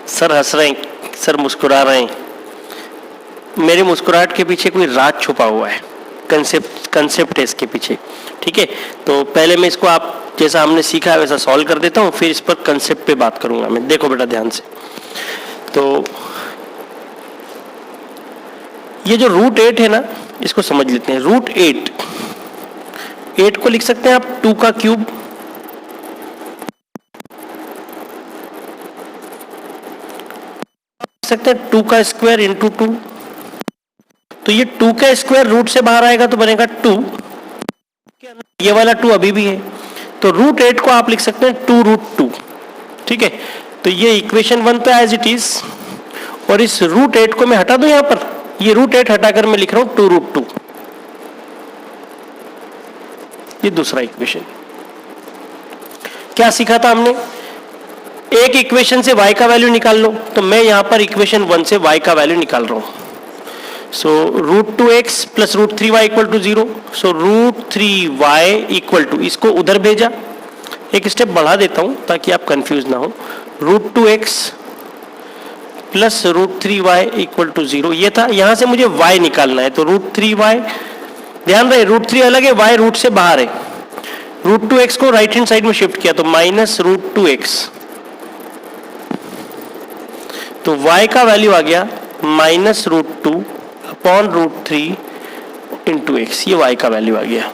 सर हंस रहे हैं, सर मुस्कुरा रहे हैं। मेरे मुस्कुराहट के पीछे कोई राज छुपा हुआ है, कंसेप्ट है इसके पीछे। ठीक है, तो पहले मैं इसको आप जैसा हमने सीखा है वैसा सॉल्व कर देता हूँ, फिर इस पर कंसेप्ट पे बात करूंगा मैं। देखो बेटा ध्यान से, तो ये जो √8 है ना, इसको समझ लेते हैं। √8, 8 को लिख सकते हैं आप 2 का क्यूब, लिख सकते हैं 2 का स्क्वायर इंटू 2। तो ये 2 का स्क्वायर रूट से बाहर आएगा तो बनेगा 2, ये वाला 2 अभी भी है, तो √8 को आप लिख सकते हैं 2√2। ठीक है, तो ये इक्वेशन 1 तो एज इट इज, और इस √8 को मैं हटा दूं, यहां पर ये √8 हटाकर मैं लिख रहा हूं 2√2। ये दूसरा इक्वेशन। क्या सीखा था हमने? एक इक्वेशन से y का वैल्यू निकाल लो, तो मैं यहां पर इक्वेशन 1 से y का वैल्यू निकाल रहा हूं। So √2x plus √3y equal to 0। So √3y equal to, इसको उधर भेजा, एक स्टेप बढ़ा देता हूं ताकि आप कंफ्यूज ना हो। √2x plus √3y equal to 0, ये था। यहां से मुझे y निकालना है, तो √3y, ध्यान रहे √3 अलग है, y रूट से बाहर है। √2x को राइट हैंड साइड में शिफ्ट किया तो माइनस √2x, तो y का वैल्यू आ गया -√2 अपॉन √3 इंटू x, ये y का वैल्यू आ गया।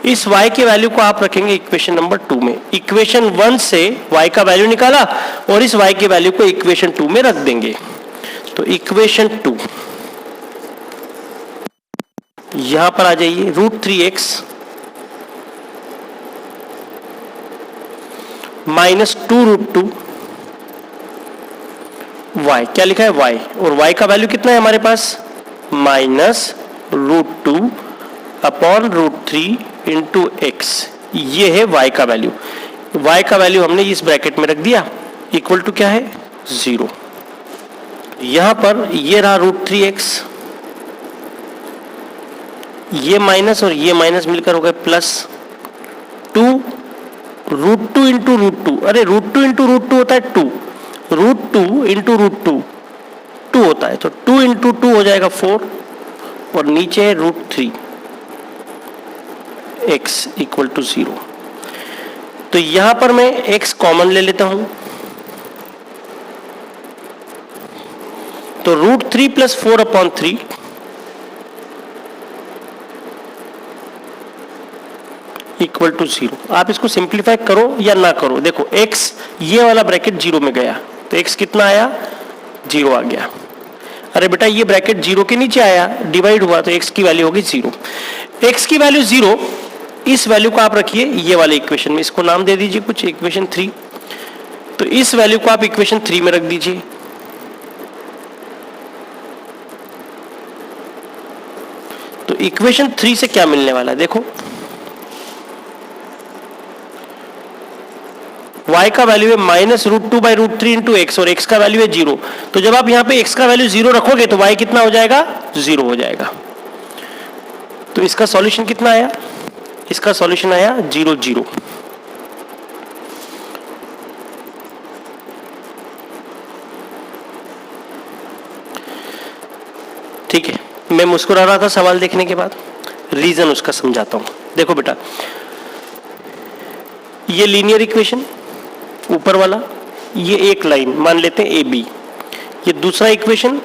इस y के वैल्यू को आप रखेंगे इक्वेशन नंबर 2 में। इक्वेशन 1 से y का वैल्यू निकाला और इस y के वैल्यू को इक्वेशन 2 में रख देंगे। तो इक्वेशन 2 यहां पर आ जाइए, √3x माइनस 2√2 y, क्या लिखा है y, और y का वैल्यू कितना है हमारे पास, -√2 अपॉन √3 इंटू x, ये है y का वैल्यू। y का वैल्यू हमने इस ब्रैकेट में रख दिया, इक्वल टू क्या है 0। यहां पर ये रहा √3x, ये माइनस और ये माइनस मिलकर हो गए प्लस 2 √2 इंटू √2, अरे √2 इंटू √2 होता है 2, √2 इंटू √2 2 होता है, तो 2 इंटू 2 हो जाएगा 4 और नीचे है √3 x इक्वल टू 0। तो यहां पर मैं x कॉमन ले लेता हूं, तो √3 प्लस 4 अपॉन 3 इक्वल टू 0। आप इसको सिंप्लीफाई करो या ना करो, देखो x ये वाला ब्रैकेट 0 में गया तो x कितना आया, 0 आ गया। अरे बेटा ये ब्रैकेट 0 के नीचे आया, डिवाइड हुआ तो x की वैल्यू होगी 0। x की वैल्यू 0, इस वैल्यू को आप रखिए ये वाले इक्वेशन में, इसको नाम दे दीजिए कुछ, इक्वेशन 3। तो इस वैल्यू को आप इक्वेशन 3 में रख दीजिए। तो इक्वेशन 3 से क्या मिलने वाला है, देखो y का वैल्यू है -√2/√3 इंटू x और x का वैल्यू है 0। तो जब आप यहां पे x का वैल्यू 0 रखोगे तो y कितना हो जाएगा, 0 हो जाएगा। तो इसका सॉल्यूशन कितना आया, इसका सॉल्यूशन आया 0 0। ठीक है, मैं मुस्कुरा रहा था सवाल देखने के बाद, रीजन उसका समझाता हूं। देखो बेटा, ये लीनियर इक्वेशन ऊपर वाला, ये एक लाइन मान लेते हैं AB, ये दूसरा इक्वेशन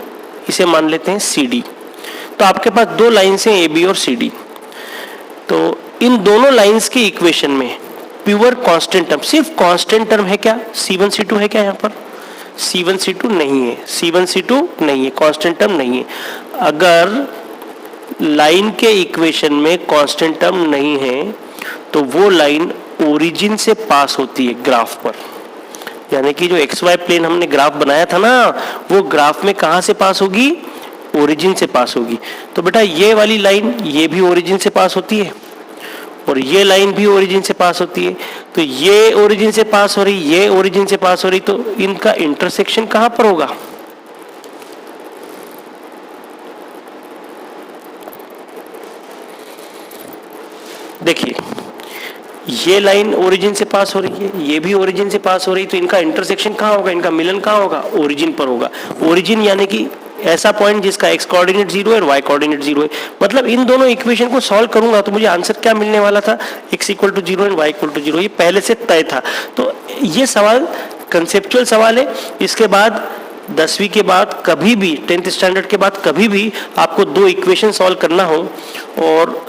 इसे मान लेते हैं CD। तो आपके पास दो लाइन्स हैं AB और CD। तो इन दोनों लाइन्स की इक्वेशन में प्योर कांस्टेंट टर्म, सिर्फ कांस्टेंट टर्म है क्या, C1 C2 है क्या, यहाँ पर C1 C2 नहीं है, C1 C2 नहीं है, कांस्टेंट टर्म नहीं है। अगर लाइन के इक्वेशन में कांस्टेंट टर्म नहीं है तो वो लाइन ओरिजिन से पास होती है ग्राफ पर, यानी कि जो XY प्लेन हमने ग्राफ बनाया था ना, वो ग्राफ में कहां से पास होगी, ओरिजिन से पास होगी। तो बेटा ये वाली लाइन ये भी ओरिजिन से पास होती है और ये लाइन भी ओरिजिन से पास होती है। तो ये ओरिजिन से पास हो रही, ये ओरिजिन से पास हो रही, तो इनका इंटरसेक्शन कहां पर होगा, देखिए ये लाइन ओरिजिन से पास हो रही है, ये भी ओरिजिन से पास हो रही है, तो इनका इंटरसेक्शन कहाँ होगा, इनका मिलन कहाँ होगा, ओरिजिन पर होगा। ओरिजिन यानी कि ऐसा पॉइंट जिसका x कोऑर्डिनेट 0 है और y कोऑर्डिनेट 0 है। मतलब इन दोनों इक्वेशन को सॉल्व करूंगा तो मुझे आंसर क्या मिलने वाला था, x equal to 0 and y equal to 0, ये पहले से तय था। तो ये सवाल कंसेप्चुअल सवाल है। इसके बाद 10वीं के बाद कभी भी, 10th स्टैंडर्ड के बाद कभी भी आपको दो इक्वेशन सॉल्व करना हो और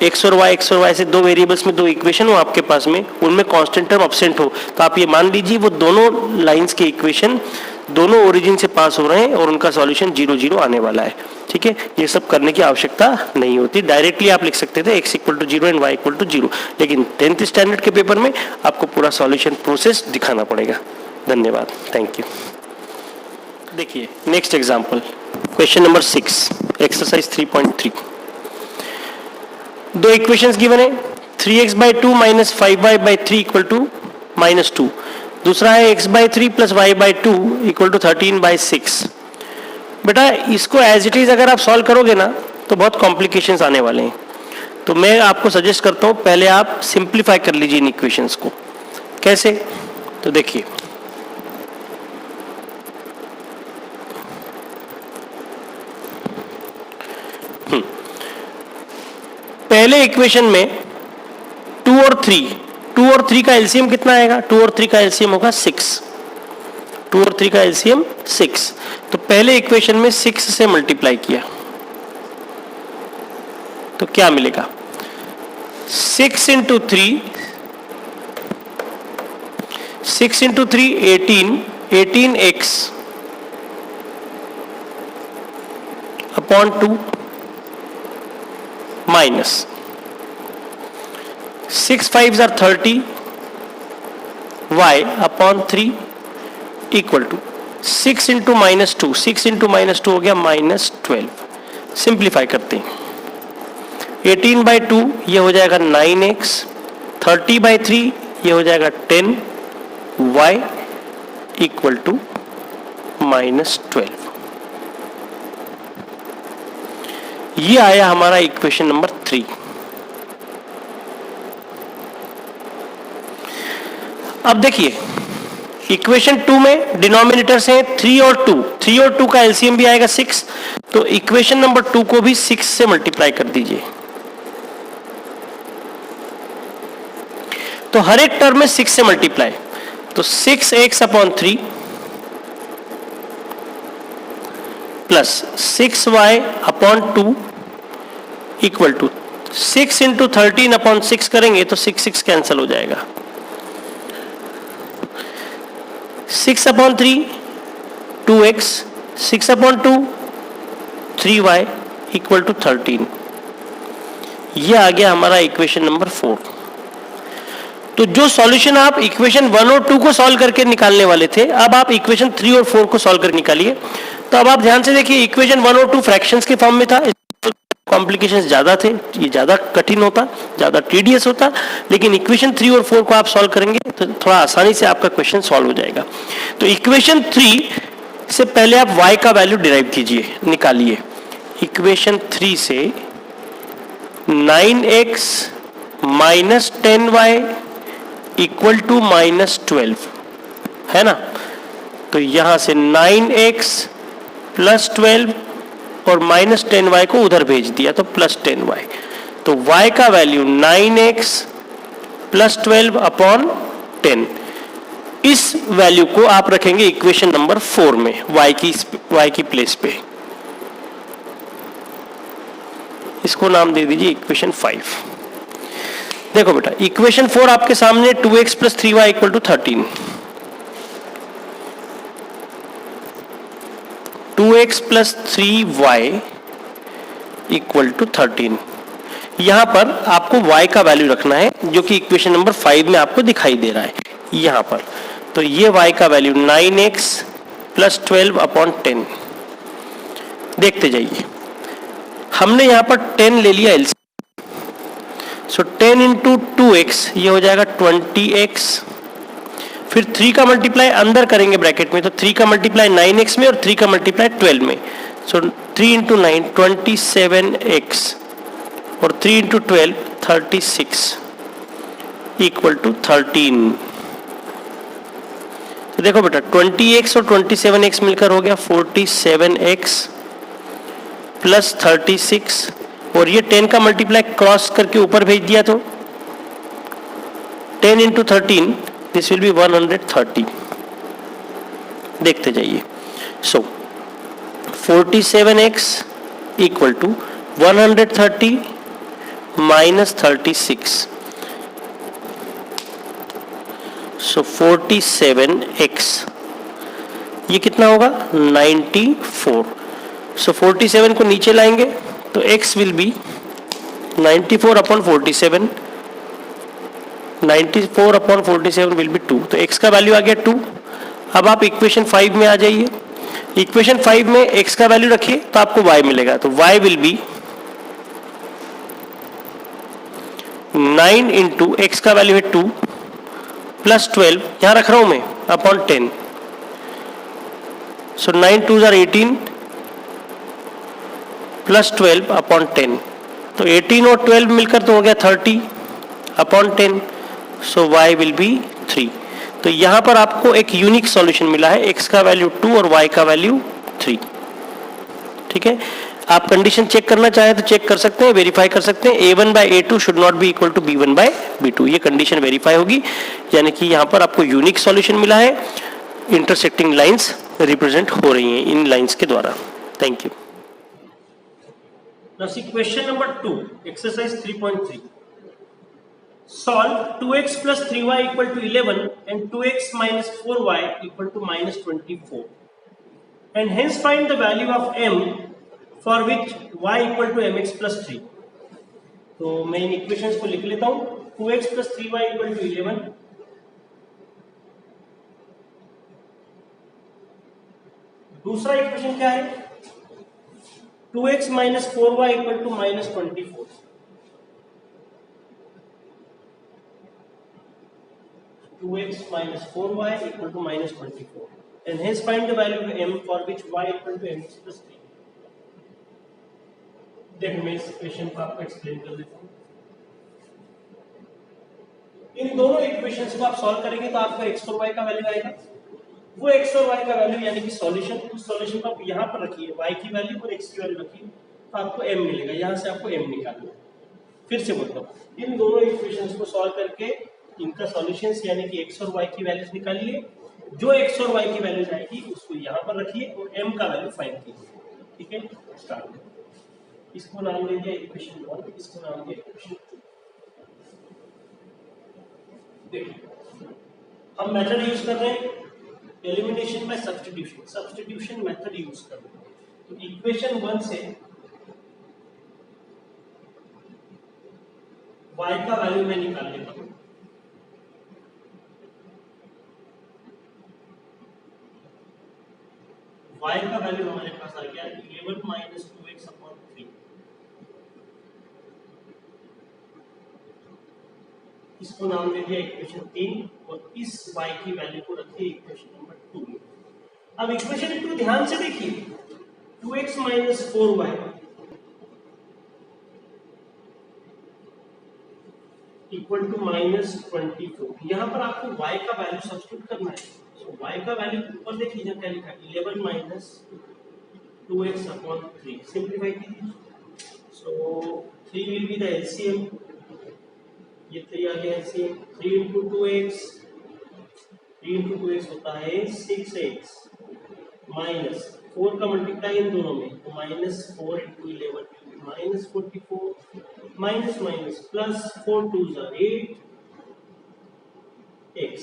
x और y से दो वेरिएबल्स में दो इक्वेशन हो आपके पास में, उनमें कांस्टेंट टर्म एब्सेंट हो, तो आप ये मान लीजिए वो दोनों लाइंस के इक्वेशन दोनों ओरिजिन से पास हो रहे हैं और उनका सॉल्यूशन 0 0 आने वाला है। ठीक है, ये सब करने की आवश्यकता नहीं होती, डायरेक्टली आप लिख सकते थे x equal to 0 and y equal to 0, लेकिन 10th स्टैंडर्ड के पेपर में आपको पूरा सॉल्यूशन प्रोसेस दिखाना पड़ेगा। धन्यवाद, थैंक यू। देखिए next example, question number 6, exercise 3.3। दो इक्वेशंस गिवन है, 3x/2 minus 5y/3 equal to -2। दूसरा है x/3 plus y/2 equal to 13/6। बेटा इसको एज इट इज अगर आप सॉल्व करोगे ना तो बहुत कॉम्प्लिकेशंस आने वाले हैं, तो मैं आपको सजेस्ट करता हूं पहले आप सिंप्लीफाई कर लीजिए इन इक्वेशंस को। कैसे? तो देखिए, पहले इक्वेशन में 2 और 3 का एलसीएम कितना आएगा? 2 और 3 का एलसीएम होगा 6। 2 और 3 का एलसीएम 6। तो पहले इक्वेशन में 6 से मल्टीप्लाई किया तो क्या मिलेगा? 6 into 3 18x upon 2 minus 6 5s are 30 y upon 3 equal to 6 into -2, 6 into -2 हो गया -12। सिंप्लीफाई करते हैं, 18/2 ये हो जाएगा 9x, 30/3 ये हो जाएगा 10 y इक्वल टू -12। ये आया हमारा इक्वेशन नंबर 3। अब देखिए इक्वेशन 2 में डिनोमिनेटर्स हैं 3 और 2, 3 और 2 का एलसीएम भी आएगा 6। तो इक्वेशन नंबर 2 को भी 6 से मल्टीप्लाई कर दीजिए। तो हर एक टर्म में 6 से मल्टीप्लाई, तो 6x upon 3 plus 6y upon 2 equal to 6 into 13 upon 6 करेंगे तो 6 कैंसिल हो जाएगा। 6 upon 3 2x, 6 upon 2 3y equal to 13। यह आ गया हमारा इक्वेशन नंबर 4। तो जो सॉल्यूशन आप इक्वेशन 1 और 2 को सॉल्व करके निकालने वाले थे, अब आप इक्वेशन 3 और 4 को सॉल्व करके निकालिए। तो अब आप ध्यान से देखिए, इक्वेशन 1 और 2 फ्रैक्शंस के फॉर्म में था, कॉम्प्लिकेशंस ज्यादा थे, ये ज्यादा कठिन होता, ज्यादा टीडियस होता। लेकिन इक्वेशन 3 और 4 को आप सॉल्व करेंगे तो थोड़ा आसानी से आपका क्वेश्चन सॉल्व हो जाएगा। तो इक्वेशन 3 से पहले आप y का वैल्यू डिराइव कीजिए, निकालिए। इक्वेशन 3 से 9x minus 10y equal to -12 है ना। तो यहां से 9x प्लस 12 और -10y को उधर भेज दिया तो +10y। तो y का वैल्यू 9x प्लस 12 अपॉन 10। इस वैल्यू को आप रखेंगे इक्वेशन नंबर 4 में, y की प्लेस पे। इसको नाम दे दीजिए इक्वेशन 5। देखो बेटा, इक्वेशन 4 आपके सामने 2x plus 3y equal to 13, 2x plus 3y equal to 13। यहां पर आपको y का वैल्यू रखना है जो कि इक्वेशन नंबर 5 में आपको दिखाई दे रहा है यहां पर। तो ये y का वैल्यू 9x प्लस 12 अपॉन 10। देखते जाइए, हमने यहां पर 10 ले लिया एलसीएम, सो 10 इंटू 2x ये हो जाएगा 20x। फिर 3 का मल्टीप्लाई अंदर करेंगे ब्रैकेट में, तो 3 का मल्टीप्लाई 9x में और 3 का मल्टीप्लाई 12 में। सो 3 इंटू 9 27x और 3 इंटू 12 36 इक्वल टू 13। तो देखो बेटा, 20x और 27x मिलकर हो गया 47x प्लस 36, और ये 10 का मल्टीप्लाई क्रॉस करके ऊपर भेज दिया तो 10 इंटू 13 दिस विल बी 130। देखते जाइए, so 47x equal to 130 minus 36, so 47x ये कितना होगा 94। सो 47 को नीचे लाएंगे तो x will be 94 upon 47, 94 upon 47 will be 2। तो x का वैल्यू आ गया 2। अब आप इक्वेशन 5 में आ जाइए। इक्वेशन 5 में x का वैल्यू रखिए तो आपको y मिलेगा, तो y will be 9 into x का वैल्यू है 2 प्लस 12 यहां रख रहा हूं मैं upon 10. So 9 2 are 18 plus 12 upon 10. तो 18 और 12 मिलकर तो हो गया 30 upon 10. So y will B 3. तो यहां पर आपको एक यूनिक सॉल्यूशन मिला है, x का वैल्यू 2 और y का वैल्यू 3. ठीक है, आप कंडीशन चेक करना चाहें तो चेक कर सकते हैं, वेरीफाई कर सकते हैं. a1 by a2 should not be equal to b1 by b2. ये कंडीशन वेरीफाई होगी, यानी कि यहां पर आपको यूनिक सॉल्यूशन मिला है. इंटरसेक्टिंग लाइंस रिप्रेजेंट हो रही हैं इन लाइंस के द्वारा. Thank you. Now see question number 2, exercise 3.3. Solve 2x plus 3y equal to 11 and 2x minus 4y equal to minus 24. And hence find the value of m for which y equal to mx plus 3. तो मैं इन equations को लिख लेता हूं. 2x plus 3y equal to 11. दूसरा equation क्या है? 2x minus 4y equal to minus 24. Two x minus 4y equal to minus 24. And hence find the value of m for which y equal to mx plus 3. देखो मैं इस equation को आपको explain कर देता हूँ. इन दोनों इक्वेशंस को आप सॉल्व करेंगे तो आपका x और y का वैल्यू आएगा. वो x और y का वैल्यू यानी कि सॉल्यूशन, उस सॉल्यूशन को आप यहाँ पर रखिए, y की वैल्यू और x की वैल्यू रखिए तो आपको m मिलेगा. यहाँ से आपको m निकालना है. फिर से बोलता हूँ, इन दोनों इक्वेशंस को सॉल्व करके इनका सॉल्यूशंस यानी कि x और y की वैल्यूज निकालिए. जो x और y की वैल्यूज आएगी उसको यहाँ पर रखिए और m का वैल्यू फाइंड कीजिए. ठीक है, स्टार्ट. इसको नाम दे दिया इक्वेशन 1, इसको नाम दिया इक्वेशन 2. देखिए हम मेथड यूज कर रहे हैं elimination by substitution. Substitution method use कर रहे हैं. तो इक्वेशन 1 से y का वैल्यू मैं निकाल लेता हूं. y का वैल्यू हमारे पास आ गया 11 माइनस 2x अपॉन 3. इसको नाम दे दिया इक्वेशन 3 और इस y की वैल्यू को रखिए इक्वेशन नंबर 2 में. अब इक्वेशन 2 ध्यान से देखिए. 2x minus 4y equal to minus 24. यहाँ पर आपको y का वैल्यू सब्स्टिट्यूट करना है. तो y का वैल्यू ऊपर देखिए क्या लिखा है, 11 माइनस 2x अपॉन 3. सिंप्लीफाई कीजिए. सो 3 विल बी द एलसीएम. ये 3 आ गया LCM. 3 into 2x, 3 into 2x होता है 6x माइनस 4 का मल्टीप्लाई इन दोनों में तो minus 4 into 11 minus 44 minus minus plus 4 2 8 x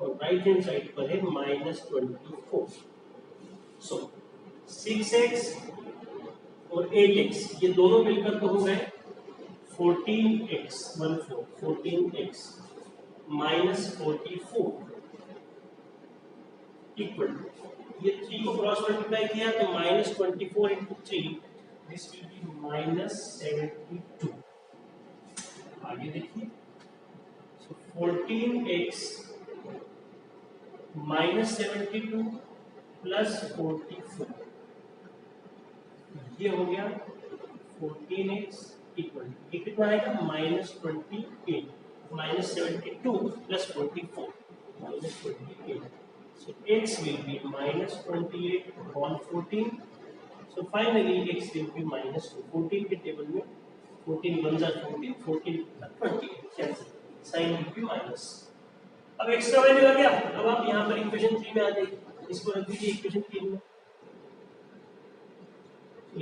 और राइट हैंड साइड पर है माइनस 24. सो 6x और 8x ये दोनों मिलकर तो हो गए 14x 14x माइनस 44 इक्वल ये 3 को क्रॉस मल्टीप्लाई किया तो minus 24 into 3 this will be minus 72. आगे देखिए. सो 14x माइनस 72 प्लस 44 ये हो गया 14x इक्वल ये कितना आएगा minus 28 minus 72 plus 44 minus 28. So x will be minus 28 upon 14. So finally x will be minus 2. 14 के टेबल में 14 1 जा 14, 14 28 cancel. Sign will be minus. अब x का वैल्यू आ गया. अब आप यहाँ पर इक्वेशन 3 में आ जाइए. इसको रख दीजिए इक्वेशन 3 में.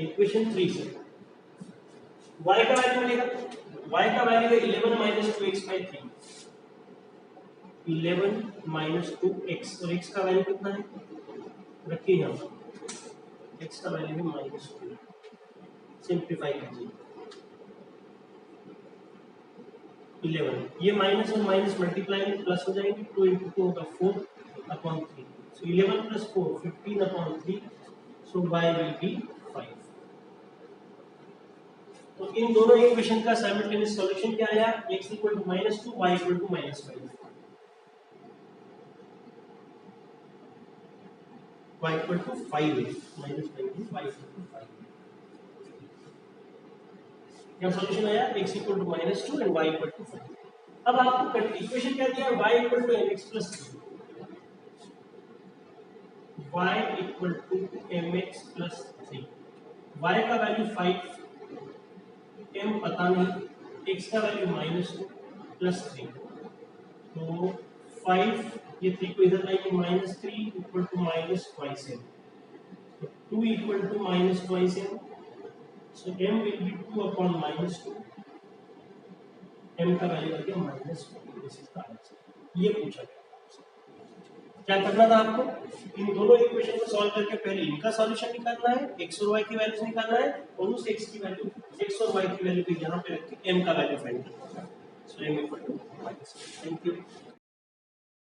इक्वेशन 3 से y का वैल्यू मिलेगा. y का वैल्यू है 11 minus 2x by 3. 11 minus 2x और x का वैल्यू कितना है रखिए यहाँ. x का वैल्यू है माइनस 2. सिंप्लीफाई कीजिए. 11 ये माइनस और माइनस मल्टीप्लाई में प्लस हो जाएंगे. 2 इंटू 2 होगा 4 upon 3. So 11 plus 4 15 upon 3. So y will B 5. तो इन दोनों इक्वेशन का साइमल्टेनियस सॉल्यूशन क्या आया, x = -2 y = -5, y = 5 है, -5 क्या सॉल्यूशन आया, x = -2 एंड y = 5। अब आपको इक्वेशन क्या दिया, y = mx + 3, y = mx + 3, y का वैल्यू 5, m पता नहीं, x का वैल्यू -2 + 3, तो 5 ये 3 को इधर लाएंगे, -3 = -2m, तो 2 = -2m, so m will be 2/-2, m का वैल्यू आ गया -2, दिस इज द आंसर। ये पूछा गया। क्या करना था आपको, इन दोनों इक्वेशन को सॉल्व करके पहले इनका सॉल्यूशन निकालना है, x और y की वैल्यूज निकालना है, और उस x की वैल्यू, x और y की वैल्यू को यहाँ पे रख के m का वैल्यू फाइंड करना है। सो m = -. Thank you.